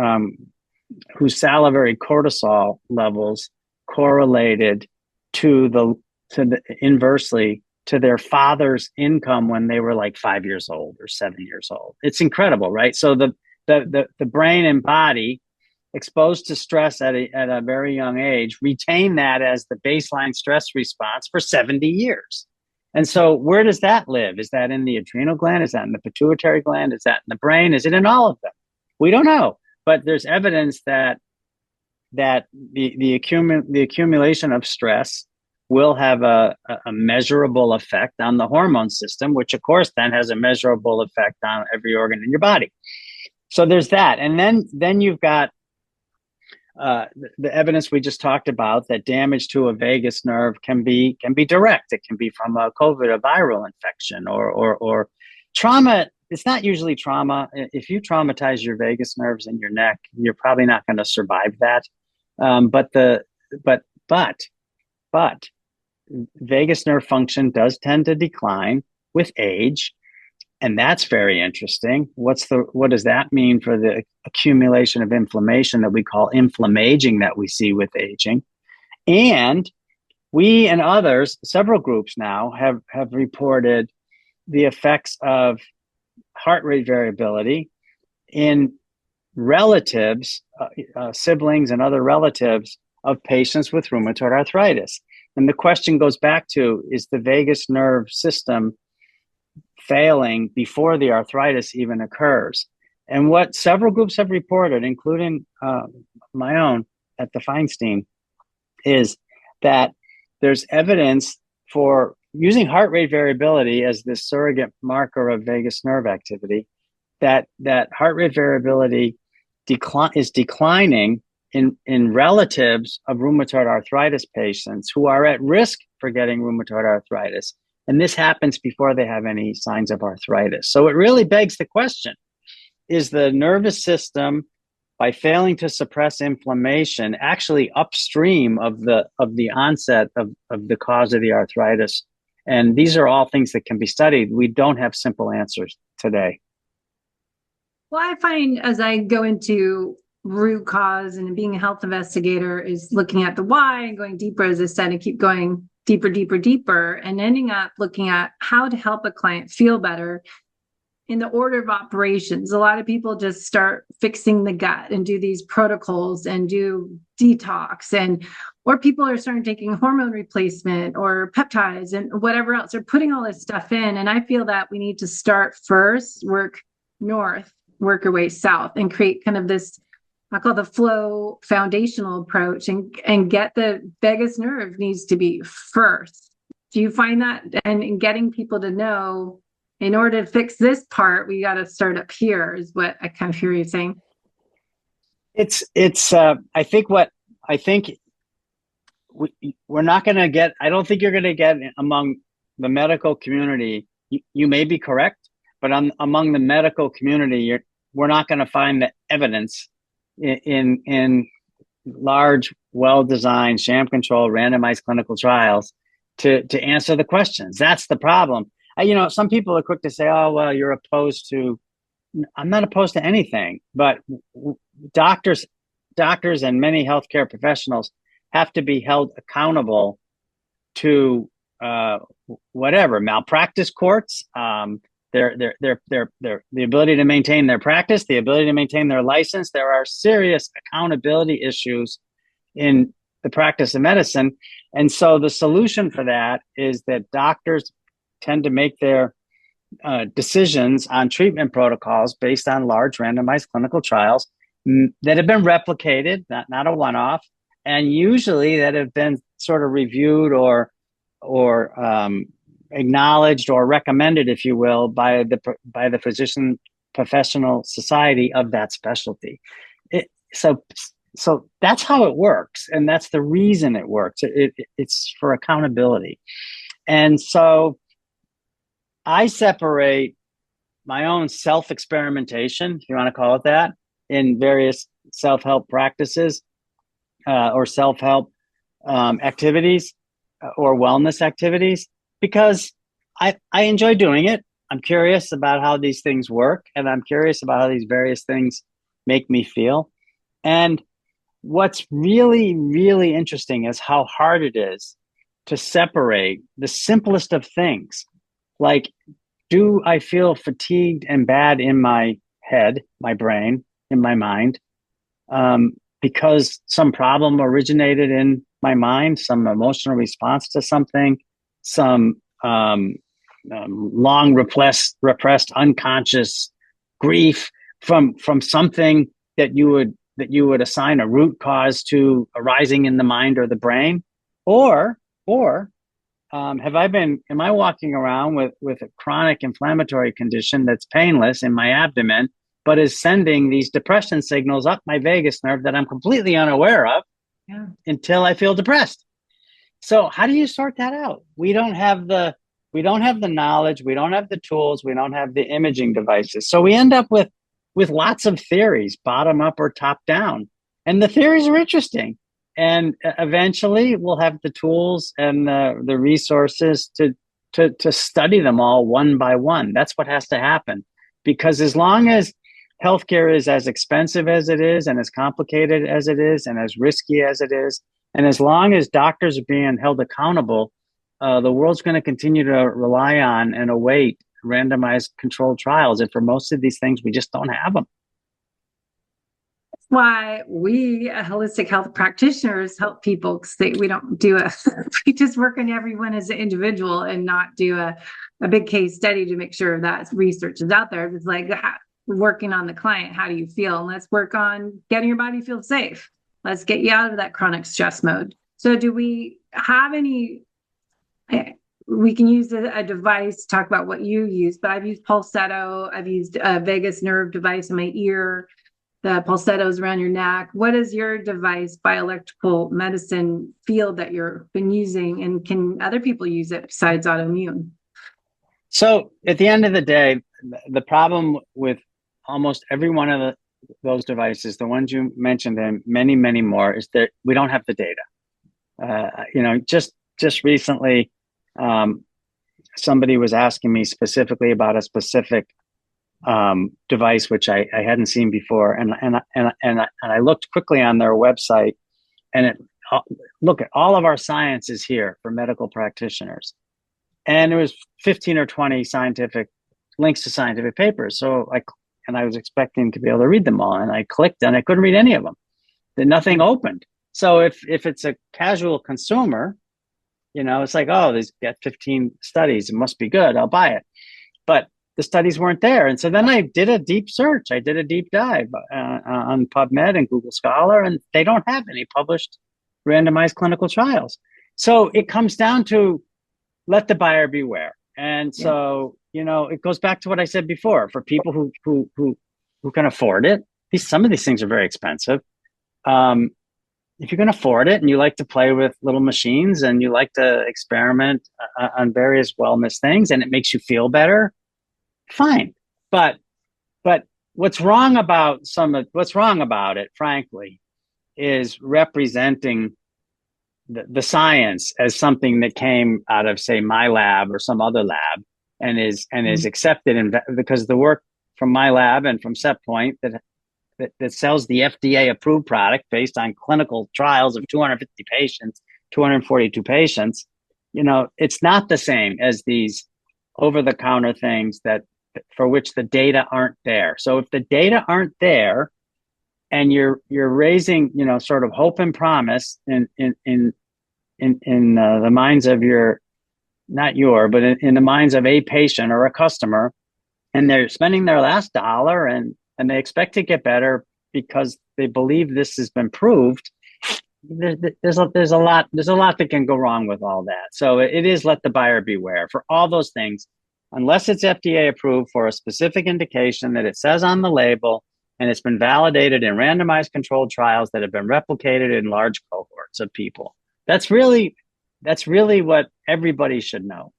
salivary cortisol levels correlated to the inversely to their father's income when they were like 5 years old or 7 years old. It's incredible, right? So the brain and body exposed to stress at a very young age retain that as the baseline stress response for 70 years. And so where does that live? Is that in the adrenal gland? Is that in the pituitary gland? Is that in the brain? Is it in all of them? We don't know, but there's evidence that the accumulation of stress will have a measurable effect on the hormone system, which of course then has a measurable effect on every organ in your body. So there's that. And then you've got the evidence we just talked about, that damage to a vagus nerve can be direct. It can be from a COVID, a viral infection, or trauma. It's not usually trauma. If you traumatize your vagus nerves in your neck, you're probably not going to survive that. But vagus nerve function does tend to decline with age, and that's very interesting. What does that mean for the accumulation of inflammation that we call inflammaging that we see with aging? And we and others, several groups now, have reported the effects of heart rate variability in relatives, siblings and other relatives of patients with rheumatoid arthritis. And the question goes back to, is the vagus nerve system failing before the arthritis even occurs? And what several groups have reported, including my own at the Feinstein, is that there's evidence for using heart rate variability as this surrogate marker of vagus nerve activity, that heart rate variability is declining in relatives of rheumatoid arthritis patients who are at risk for getting rheumatoid arthritis. And this happens before they have any signs of arthritis. So it really begs the question, is the nervous system by failing to suppress inflammation actually upstream of the onset of the cause of the arthritis. And these are all things that can be studied. We don't have simple answers today. Well, I find as I go into root cause and being a health investigator is looking at the why and going deeper, as I said, and keep going deeper, deeper, deeper, and ending up looking at how to help a client feel better in the order of operations. A lot of people just start fixing the gut and do these protocols and do detox, or people are starting taking hormone replacement or peptides and whatever else. They're putting all this stuff in. And I feel that we need to start first, work north, work our way south, and create kind of this, I call the flow foundational approach, and get the vagus nerve needs to be first. Do you find that? And getting people to know, in order to fix this part, we got to start up here, is what I kind of hear you saying. I think we're not going to get, I don't think you're going to get among the medical community. You may be correct, but among the medical community, we're not going to find the evidence in large, well-designed, sham-controlled, randomized clinical trials to answer the questions. That's the problem. Some people are quick to say, "Oh, well, you're opposed to." I'm not opposed to anything, but doctors and many healthcare professionals have to be held accountable to whatever malpractice courts, their the ability to maintain their practice, the ability to maintain their license. There are serious accountability issues in the practice of medicine, and so the solution for that is that doctors tend to make their decisions on treatment protocols based on large randomized clinical trials that have been replicated, not a one-off, and usually that have been sort of reviewed or acknowledged or recommended, if you will, by the physician professional society of that specialty. So that's how it works, and that's the reason it works. It's for accountability, and so I separate my own self-experimentation, if you want to call it that, in various self-help practices or self-help activities or wellness activities, because I enjoy doing it. I'm curious about how these things work, and I'm curious about how these various things make me feel. And what's really, really interesting is how hard it is to separate the simplest of things. Like, do I feel fatigued and bad in my head, my brain, in my mind, because some problem originated in my mind, some emotional response to something, some long repressed unconscious grief from something that you would assign a root cause to arising in the mind or the brain, or am I walking around with a chronic inflammatory condition that's painless in my abdomen, but is sending these depression signals up my vagus nerve that I'm completely unaware of until I feel depressed? So how do you sort that out? We don't have the knowledge, we don't have the tools, we don't have the imaging devices. So we end up with lots of theories, bottom up or top down. And the theories are interesting. And eventually we'll have the tools and the resources to study them all one by one. That's what has to happen. Because as long as healthcare is as expensive as it is, and as complicated as it is, and as risky as it is, and as long as doctors are being held accountable, the world's going to continue to rely on and await randomized controlled trials. And for most of these things, we just don't have them. Why we holistic health practitioners help people, because we don't do we just work on everyone as an individual and not do a big case study to make sure that research is out there. It's like working on the client. How do you feel? And let's work on getting your body feel safe. Let's get you out of that chronic stress mode. So do we have any, we can use a device to talk about what you use, but I've used Pulsetto. I've used a vagus nerve device in my ear. The Pulsettos around your neck. What is your device, bioelectrical medicine field that you've been using, and can other people use it besides autoimmune? So at the end of the day, the problem with almost every one of those devices, the ones you mentioned and many, many more, is that we don't have the data. Just recently, somebody was asking me specifically about a specific device which I hadn't seen before, and I looked quickly on their website, and look at all of our science is here for medical practitioners, and there was 15 or 20 scientific links to scientific papers. So I was expecting to be able to read them all, and I clicked and I couldn't read any of them. Nothing opened. So if it's a casual consumer, it's like, oh, these got 15 studies, it must be good, I'll buy it. But the studies weren't there. And so then I did a deep search. I did a deep dive on PubMed and Google Scholar, and they don't have any published randomized clinical trials. So it comes down to let the buyer beware. And so, it goes back to what I said before. For people who can afford it, some of these things are very expensive. If you can afford it and you like to play with little machines and you like to experiment on various wellness things and it makes you feel better, fine. But what's wrong about it, frankly, is representing the science as something that came out of, say, my lab or some other lab and is accepted because the work from my lab and from SetPoint that sells the FDA approved product based on clinical trials of 250 patients, 242 patients, it's not the same as these over the counter things for which the data aren't there. So if the data aren't there and you're raising, sort of hope and promise in the minds of in the minds of a patient or a customer, and they're spending their last dollar and they expect to get better because they believe this has been proved, there's a lot that can go wrong with all that. So it is let the buyer beware for all those things, unless it's FDA approved for a specific indication that it says on the label and it's been validated in randomized controlled trials that have been replicated in large cohorts of people. That's really what everybody should know.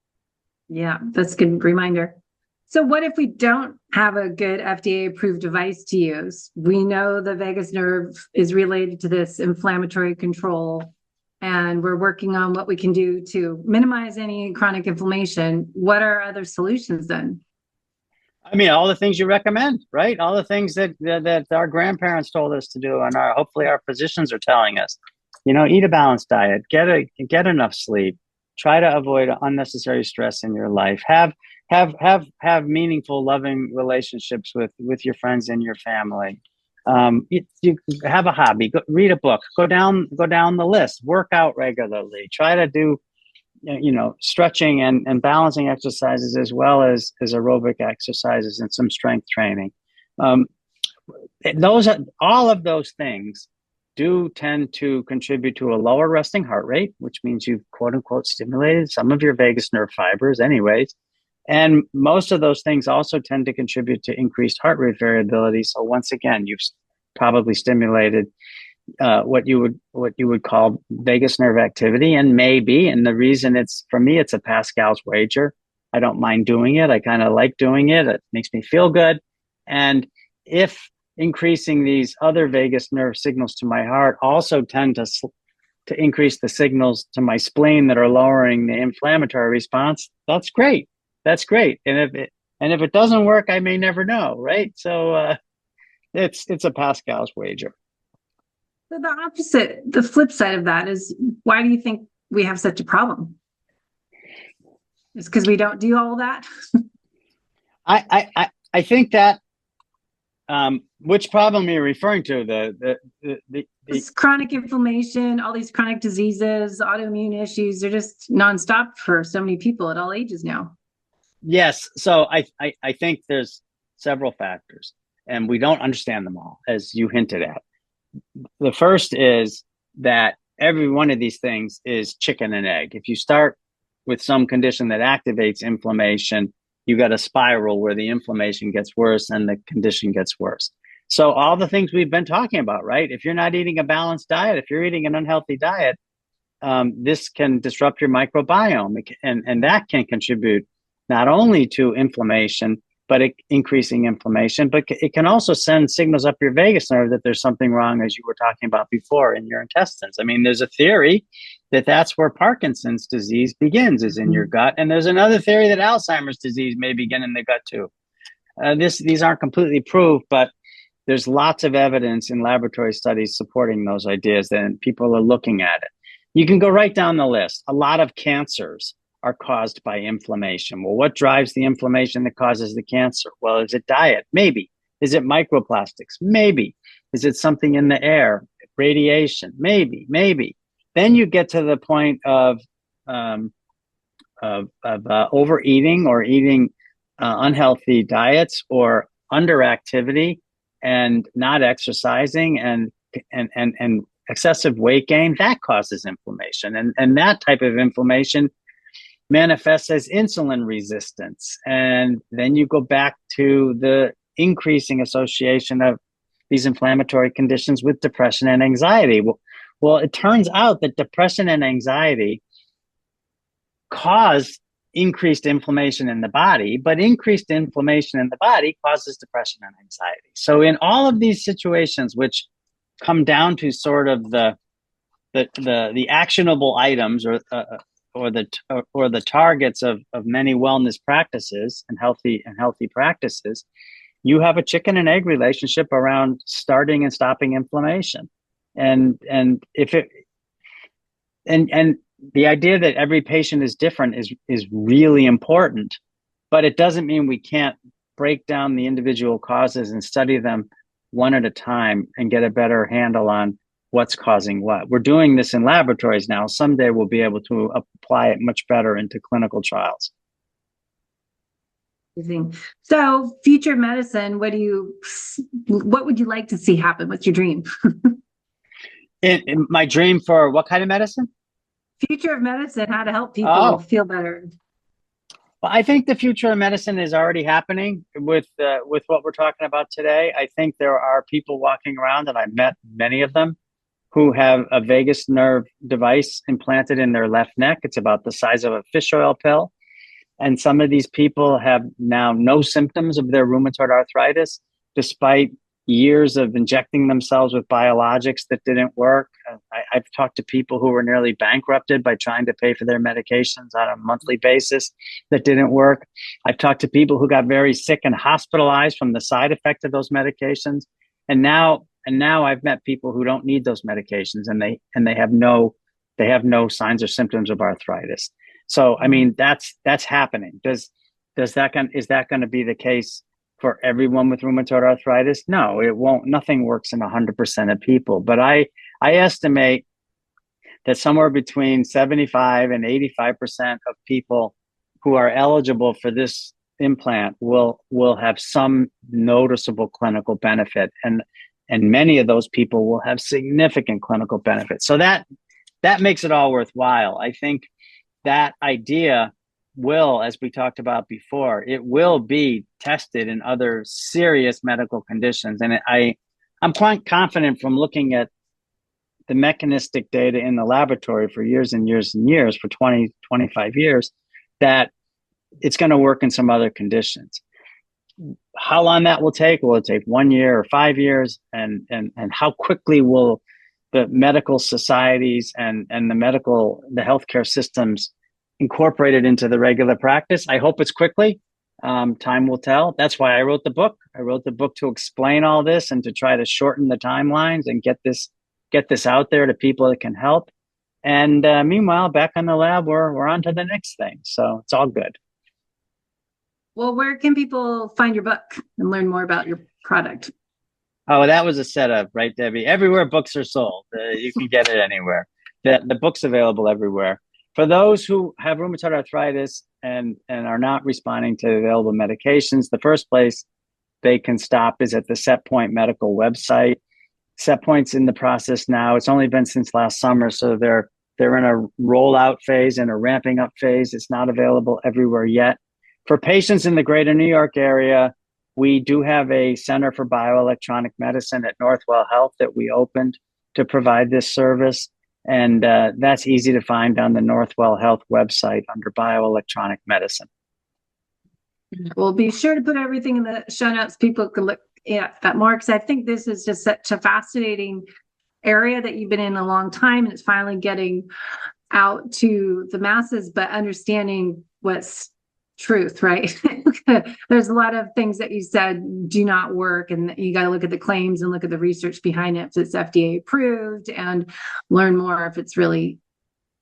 Yeah, that's a good reminder. So what if we don't have a good FDA-approved device to use? We know the vagus nerve is related to this inflammatory control, and we're working on what we can do to minimize any chronic inflammation. What are other solutions then? I mean, all the things you recommend, right? All the things that our grandparents told us to do, and hopefully our physicians are telling us. Eat a balanced diet, get enough sleep, try to avoid unnecessary stress in your life, have meaningful, loving relationships with your friends and your family. You have a hobby, read a book, go down the list, work out regularly, try to do, stretching and balancing exercises as well as aerobic exercises and some strength training. All of those things do tend to contribute to a lower resting heart rate, which means you've quote unquote stimulated some of your vagus nerve fibers anyways. And most of those things also tend to contribute to increased heart rate variability. So once again, you've probably stimulated what you would call vagus nerve activity, and the reason it's a Pascal's wager. I don't mind doing it. I kind of like doing it. It makes me feel good. And if increasing these other vagus nerve signals to my heart also tend to increase the signals to my spleen that are lowering the inflammatory response, that's great. That's great. And if it doesn't work, I may never know, right? So it's a Pascal's wager. So the flip side of that is, why do you think we have such a problem? It's because we don't do all that. I think that which problem are you referring to? This chronic inflammation, all these chronic diseases, autoimmune issues, they're just nonstop for so many people at all ages now. Yes. So I think there's several factors, and we don't understand them all, as you hinted at. The first is that every one of these things is chicken and egg. If you start with some condition that activates inflammation, you got a spiral where the inflammation gets worse and the condition gets worse. So all the things we've been talking about, right? If you're not eating a balanced diet, if you're eating an unhealthy diet, this can disrupt your microbiome, and that can contribute not only to inflammation, but increasing inflammation. But it can also send signals up your vagus nerve that there's something wrong, as you were talking about before, in your intestines. I mean, there's a theory that that's where Parkinson's disease begins, is in your gut. And there's another theory that Alzheimer's disease may begin in the gut too. These aren't completely proved, but there's lots of evidence in laboratory studies supporting those ideas, and people are looking at it. You can go right down the list. A lot of cancers are caused by inflammation. Well, what drives the inflammation that causes the cancer? Well, is it diet? Maybe. Is it microplastics? Maybe. Is it something in the air? Radiation? Maybe. Then you get to the point of overeating or eating unhealthy diets, or underactivity and not exercising, and excessive weight gain. That causes inflammation, and that type of inflammation manifests as insulin resistance. And then you go back to the increasing association of these inflammatory conditions with depression and anxiety. Well, it turns out that depression and anxiety cause increased inflammation in the body, but increased inflammation in the body causes depression and anxiety. So in all of these situations, which come down to sort of the actionable items, or the targets of many wellness practices and healthy practices, you have a chicken and egg relationship around starting and stopping inflammation. And the idea that every patient is different is really important, but it doesn't mean we can't break down the individual causes and study them one at a time and get a better handle on what's causing what. We're doing this in laboratories now. Someday we'll be able to apply it much better into clinical trials. So, future medicine, what would you like to see happen? What's your dream? My dream for what kind of medicine? Future of medicine, how to help people feel better. Well, I think the future of medicine is already happening with what we're talking about today. I think there are people walking around, and I've met many of them, who have a vagus nerve device implanted in their left neck. It's about the size of a fish oil pill. And some of these people have now no symptoms of their rheumatoid arthritis, despite years of injecting themselves with biologics that didn't work. I've talked to people who were nearly bankrupted by trying to pay for their medications on a monthly basis that didn't work. I've talked to people who got very sick and hospitalized from the side effect of those medications. And now I've met people who don't need those medications, and they have no signs or symptoms of arthritis. So, I mean, that's happening. Is that going to be the case for everyone with rheumatoid arthritis? No, it won't. Nothing works in 100% of people. But I estimate that somewhere between 75 and 85% of people who are eligible for this implant will have some noticeable clinical benefit, and many of those people will have significant clinical benefit. So that makes it all worthwhile. I think that idea will, as we talked about before, it will be tested in other serious medical conditions. And I'm quite confident from looking at the mechanistic data in the laboratory for years and years and years, for 20, 25 years, that it's going to work in some other conditions. How long that will take? Will it take 1 year or 5 years? And how quickly will the medical societies and the healthcare systems incorporate it into the regular practice? I hope it's quickly. Time will tell. That's why I wrote the book. I wrote the book to explain all this and to try to shorten the timelines and get this out there to people that can help. And meanwhile, back in the lab, we're on to the next thing. So it's all good. Well, where can people find your book and learn more about your product? Oh, that was a setup, right, Debbie? Everywhere books are sold. You can get it anywhere. The book's available everywhere. For those who have rheumatoid arthritis and are not responding to available medications, the first place they can stop is at the SetPoint Medical website. SetPoint's in the process now. It's only been since last summer, so they're in a rollout phase and a ramping up phase. It's not available everywhere yet. For patients in the greater New York area, we do have a Center for Bioelectronic Medicine at Northwell Health that we opened to provide this service. And that's easy to find on the Northwell Health website under bioelectronic medicine. We'll be sure to put everything in the show notes. People can look at that more, because I think this is just such a fascinating area that you've been in a long time, and it's finally getting out to the masses, but understanding what's truth, right? There's a lot of things that you said do not work, and you got to look at the claims and look at the research behind it, if it's FDA approved, and learn more if it's really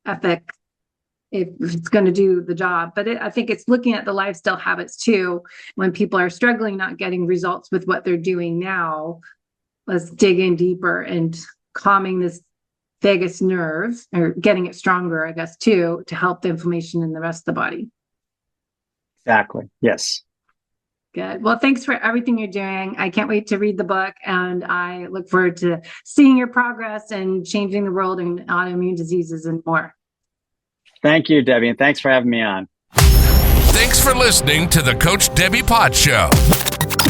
ethic, if it's going to do the job. But I think it's looking at the lifestyle habits too. When people are struggling, not getting results with what they're doing now, let's dig in deeper and calming this vagus nerve, or getting it stronger, I guess, too, to help the inflammation in the rest of the body. Exactly. Yes. Good. Well, thanks for everything you're doing. I can't wait to read the book, and I look forward to seeing your progress and changing the world in autoimmune diseases and more. Thank you, Debbie, and thanks for having me on. Thanks for listening to the Coach Debbie Pot Show.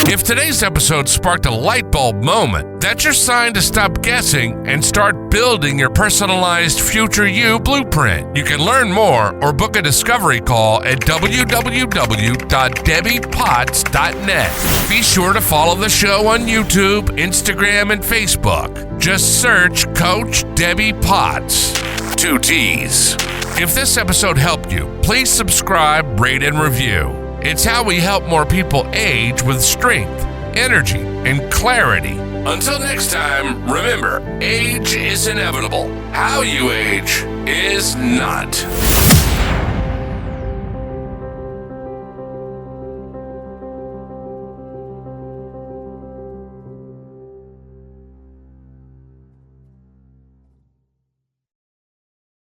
If today's episode sparked a light bulb moment, that's your sign to stop guessing and start building your personalized future you blueprint. You can learn more or book a discovery call at www.debbiepotts.net. Be sure to follow the show on YouTube, Instagram, and Facebook. Just search Coach Debbie Potts. 2 T's. If this episode helped you, please subscribe, rate, and review. It's how we help more people age with strength, energy, and clarity. Until next time, remember, age is inevitable. How you age is not.